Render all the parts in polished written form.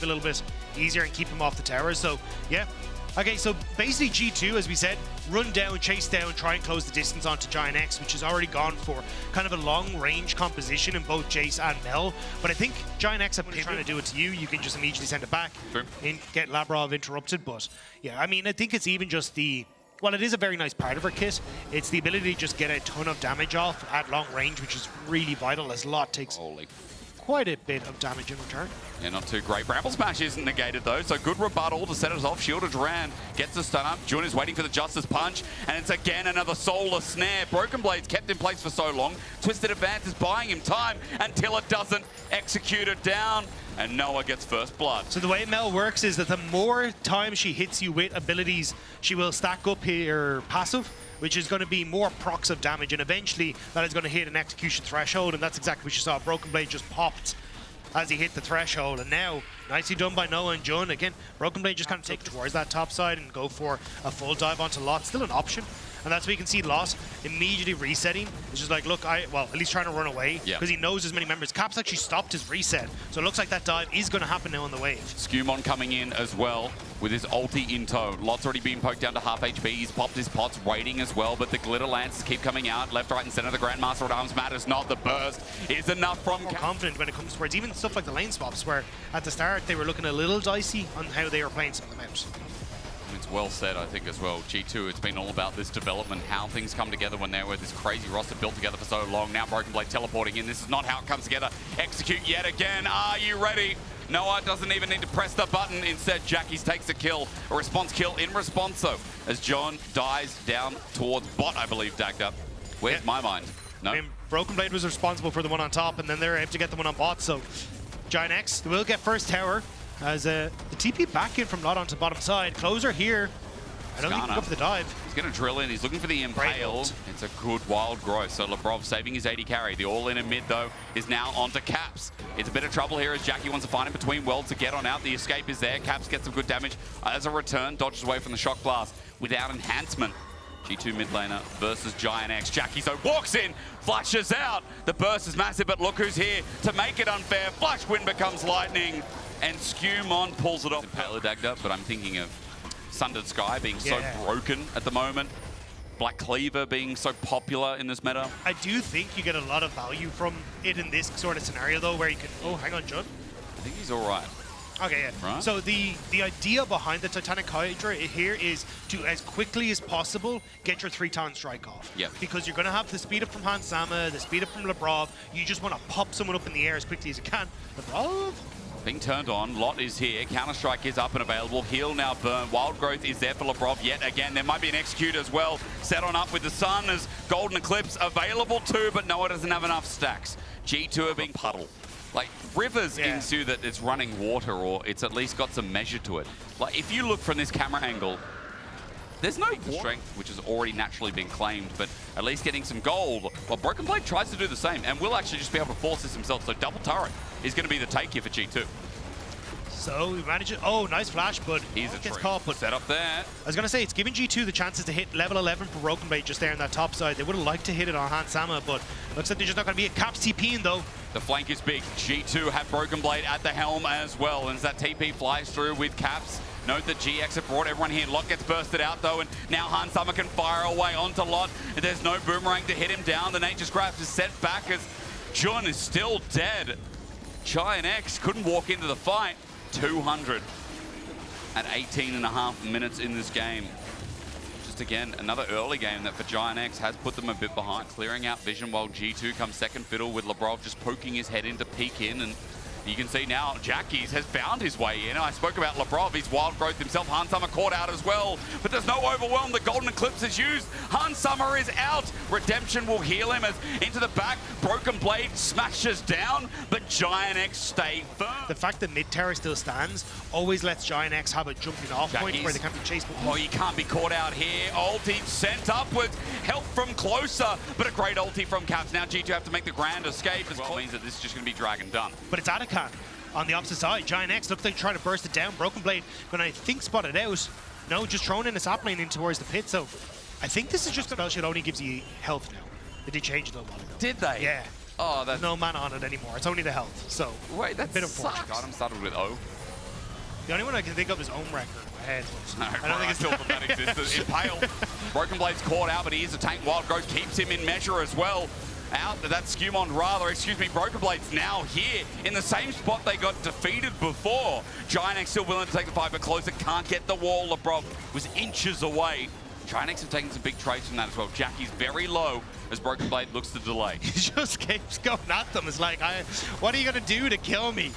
a little bit easier and keep him off the tower. So yeah. Okay, so basically G2, as we said, run down, chase down, try and close the distance onto GiantX, which has already gone for kind of a long-range composition in both Jace and Mel. But I think GiantX, have been trying to do it to you, you can just immediately send it back and get Labrov interrupted. But yeah, I mean, I think it's even just the... Well, it is a very nice part of her kit. It's the ability to just get a ton of damage off at long range, which is really vital, as Lot takes quite a bit of damage in return. Yeah, not too great. Bramble Smash isn't negated though, so good rebuttal to set us off. Shielded Duran gets the stun up. Jun is waiting for the Justice Punch, and it's again another Soulless Snare. Broken Blade's kept in place for so long. Twisted Advance is buying him time until it doesn't. Execute it down, and Noah gets first blood. So the way Mel works is that the more time she hits you with abilities, she will stack up her passive, which is going to be more procs of damage, and eventually that is going to hit an execution threshold, and that's exactly what you saw. Broken Blade just popped as he hit the threshold, and now nicely done by Noah and Jun. Again, Broken Blade just kind of take towards that top side and go for a full dive onto Lot. Still an option, and that's where you can see Lot immediately resetting. It's just like, look, well, at least trying to run away, because he knows as many members. Caps actually stopped his reset, so it looks like that dive is going to happen now on the wave. Skewmon coming in as well with his ulti in tow. Lot's already been poked down to half HP. He's popped his pots, waiting as well, but the glitter lances keep coming out left, right, and center. The Grandmaster at Arms matters not. The burst is enough from confident when it comes towards even stuff like the lane swaps, where at the start they were looking a little dicey on how they were playing some of them out. It's well said, I think, as well. G2, it's been all about this development, how things come together when they're with this crazy roster built together for so long. Now Broken Blade teleporting in. This is not how it comes together. Execute yet again. Are you ready? Noah doesn't even need to press the button. Instead, Jackies takes a kill, a response kill in response, though, as John dies down towards bot, I believe, dagged up. Where's my mind? No. I mean, Broken Blade was responsible for the one on top, and then they're able to get the one on bot, so GiantX will get first tower. As the TP back in from Lot onto bottom side. Closer here. I don't think he can go for the dive. He's going to drill in. He's looking for the impale. It's a good wild growth. So Labrov saving his 80 carry. The all-in and mid, though, is now onto Caps. It's a bit of trouble here as Jackie wants to find him between worlds to get on out. The escape is there. Caps gets some good damage. As a return, dodges away from the shock blast without enhancement. G2 mid laner versus GiantX. Jackie so walks in, flashes out. The burst is massive, but look who's here to make it unfair. Flash wind becomes lightning, and Skewmon pulls it off. Impale dagged up, but I'm thinking of Sundered Sky being so broken at the moment. Black Cleaver being so popular in this meta. I do think you get a lot of value from it in this sort of scenario, though, where you can... Oh, hang on, Jun. I think he's all right. Okay, yeah. Right. So the idea behind the Titanic Hydra here is to, as quickly as possible, get your 3-ton strike off. Yep. Because you're going to have the speed up from Hans Sama, the speed up from Labrov. You just want to pop someone up in the air as quickly as you can. Labrov? Being turned on, Lot is here, Counter-Strike is up and available, heal now burn, Wild Growth is there for Labrov yet again. There might be an Execute as well, set on up with the Sun as Golden Eclipse available too, but Noah doesn't have enough stacks. G2 are being puddle. Like, rivers ensue that it's running water, or it's at least got some measure to it. Like, if you look from this camera angle, there's no strength, which has already naturally been claimed, but at least getting some gold. Well, Broken Blade tries to do the same, and will actually just be able to force this himself, so double turret is going to be the take here for G2. So we manage it. Oh, nice flash, but he's a gets caught. But set up there. I was going to say, it's giving G2 the chances to hit level 11 for Broken Blade just there on that top side. They would have liked to hit it on Hans Sama, but looks like they're just not going to be a Caps TPing, though. The flank is big. G2 have Broken Blade at the helm as well, and as that TP flies through with Caps, note that GX have brought everyone here. Lot gets bursted out, though, and now Hans Sama can fire away onto Lot. There's no boomerang to hit him down. The Nature's Grasp is set back as Jun is still dead. GiantX couldn't walk into the fight. 200 at 18.5 minutes in this game. Just again, another early game that for GiantX has put them a bit behind. Clearing out vision while G2 comes second fiddle with Labrov just poking his head in to peek in, and you can see now Jackies has found his way in. I spoke about Labrov, he's Wild Growth himself. Hans Sama caught out as well, but there's no overwhelm. The Golden Eclipse is used. Hans Sama is out. Redemption will heal him as into the back. Broken Blade smashes down, but GiantX stay firm. The fact that mid tower still stands always lets GiantX have a jumping off point where they can't be chased. Oh, you can't be caught out here. Ulti sent upwards. Help from closer, but a great ulti from Caps. Now G2 have to make the grand escape. As well means that this is just going to be drag and done. But it's Atakan on the opposite side. GiantX looks like trying to burst it down. Broken Blade gonna, I think, spot it out. No, just throwing in a sap lane in towards the pit. So I think this is just a spell shit only gives you health now. They did change it a little while ago. Did they? Yeah. Oh, that's no mana on it anymore. It's only the health. So wait, that's a bit of sucks. God, I'm started with O. The only one I can think of is Omrecker in my head. No, I don't think it's still that exists. Impale. Broken Blade's caught out, but he is a tank. Wild Growth keeps him in measure as well. Out, that's Skewmond rather, excuse me, Broken Blade's now here in the same spot they got defeated before. GiantX still willing to take the fight, but closer, can't get the wall. LeBron was inches away. GiantX have taken some big trades from that as well. Jackie's very low as Broken Blade looks to delay. He just keeps going at them. It's like, what are you going to do to kill me?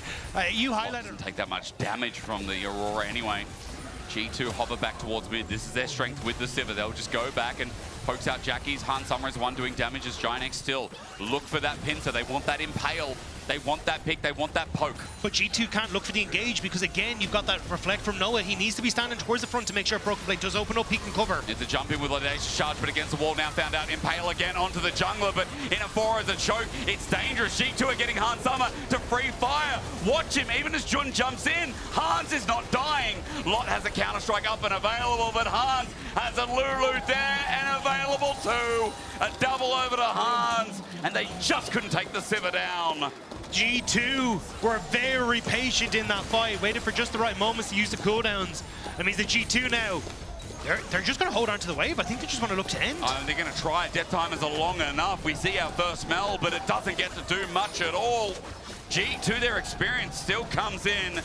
You highlighted... Doesn't take that much damage from the Aurora anyway. G2 hover back towards mid. This is their strength with the Sivir. They'll just go back and pokes out Jackie's. Han Summer is one doing damage as GiantX still look for that pincer. They want that impale. They want that pick. They want that poke. But G2 can't look for the engage because, again, you've got that reflect from Noah. He needs to be standing towards the front to make sure Broken Blade does open up. He can cover. It's a jump in with audacious charge, but against the wall now found out. Impale again onto the jungler, but in a 4 as a choke. It's dangerous. G2 are getting Han Summer to free fire. Watch him, even as Jun jumps in. Hans is not dying. Lot has a counter-strike up and available, but Hans has a Lulu there and available too. A double over to Hans, and they just couldn't take the Sivir down. G2 were very patient in that fight, waited for just the right moments to use the cooldowns. That means that G2 now, they're just going to hold on to the wave. I think they just want to look to end. They're going to try. Death time is long enough. We see our first smell, but it doesn't get to do much at all. G2, their experience still comes in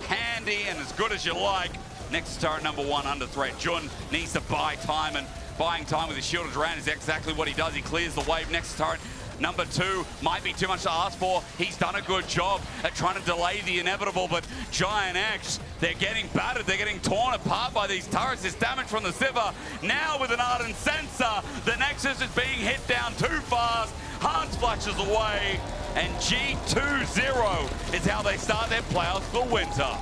handy and as good as you like. Next turret number 1 under threat. Jun needs to buy time, and buying time with his shielded round is exactly what he does. He clears the wave. Next turret number 2 might be too much to ask for. He's done a good job at trying to delay the inevitable, but GiantX, they're getting battered. They're getting torn apart by these turrets. There's damage from the Sivir. Now with an Ardent Sensor, the Nexus is being hit down too fast. Hans flashes away, and G2-0 is how they start their playoffs for winter.